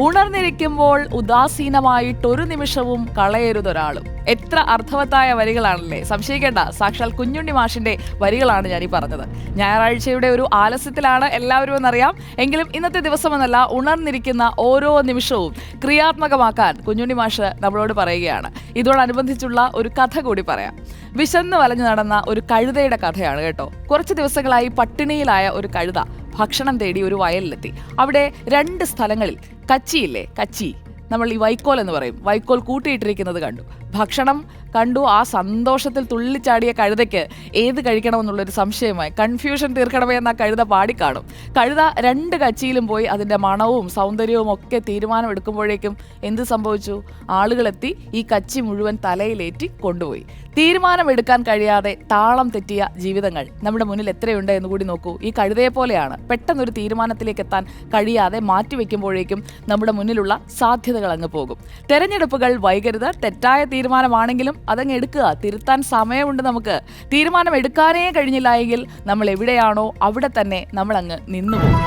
ഉണർന്നിരിക്കുമ്പോൾ ഉദാസീനമായിട്ടൊരു നിമിഷവും കളയരുതൊരാളും. എത്ര അർത്ഥവത്തായ വരികളാണല്ലേ. സംശയിക്കേണ്ട, സാക്ഷാൽ കുഞ്ഞുണ്ണി മാഷിന്റെ വരികളാണ് ഞാനീ പറഞ്ഞത്. ഞായറാഴ്ചയുടെ ഒരു ആലസ്യത്തിലാണ് എല്ലാവരും എന്നറിയാം. എങ്കിലും ഇന്നത്തെ ദിവസമെന്നല്ല, ഉണർന്നിരിക്കുന്ന ഓരോ നിമിഷവും ക്രിയാത്മകമാക്കാൻ കുഞ്ഞുണ്ണി മാഷ് നമ്മളോട് പറയുകയാണ്. ഇതോടനുബന്ധിച്ചുള്ള ഒരു കഥ കൂടി പറയാം. വിശന്ന് വലഞ്ഞു നടന്ന ഒരു കഴുതയുടെ കഥയാണ് കേട്ടോ. കുറച്ച് ദിവസങ്ങളായി പട്ടിണിയിലായ ഒരു കഴുത ഭക്ഷണം തേടി ഒരു വയലിലെത്തി. അവിടെ 2 സ്ഥലങ്ങളിൽ കച്ചിയില്ലേ, കച്ചി, നമ്മൾ ഈ വൈക്കോൽ എന്ന് പറയും, വൈക്കോൽ കൂട്ടിയിട്ടിരിക്കുന്നത് കണ്ടു. ഭക്ഷണം കണ്ടു. ആ സന്തോഷത്തിൽ തുള്ളിച്ചാടിയ കഴുതയ്ക്ക് ഏത് കഴിക്കണമെന്നുള്ളൊരു സംശയമായി. കൺഫ്യൂഷൻ തീർക്കണമേ എന്ന കഴുത പാടിക്കാണും. കഴുത 2 കച്ചിയിലും പോയി അതിൻ്റെ മണവും സൗന്ദര്യവും ഒക്കെ തീരുമാനമെടുക്കുമ്പോഴേക്കും എന്ത് സംഭവിച്ചു? ആളുകളെത്തി ഈ കച്ചി മുഴുവൻ തലയിലേറ്റി കൊണ്ടുപോയി. തീരുമാനമെടുക്കാൻ കഴിയാതെ താളം തെറ്റിയ ജീവിതങ്ങൾ നമ്മുടെ മുന്നിൽ എത്രയുണ്ട് എന്ന് കൂടി നോക്കൂ. ഈ കഴുതയെ പോലെയാണ്. പെട്ടെന്നൊരു തീരുമാനത്തിലേക്ക് എത്താൻ കഴിയാതെ മാറ്റിവെക്കുമ്പോഴേക്കും നമ്മുടെ മുന്നിലുള്ള സാധ്യതകൾ അങ്ങ് പോകും. തെരഞ്ഞെടുപ്പുകൾ വൈകരുത്. തെറ്റായ തീരുമാനമാണെങ്കിലും അതങ്ങ് എടുക്കുക. തിരുത്താൻ സമയമുണ്ട് നമുക്ക്. തീരുമാനം എടുക്കാനേ കഴിഞ്ഞില്ല എങ്കിൽ നമ്മൾ എവിടെയാണോ അവിടെ തന്നെ നമ്മൾ അങ്ങ് നിന്നുപോകും.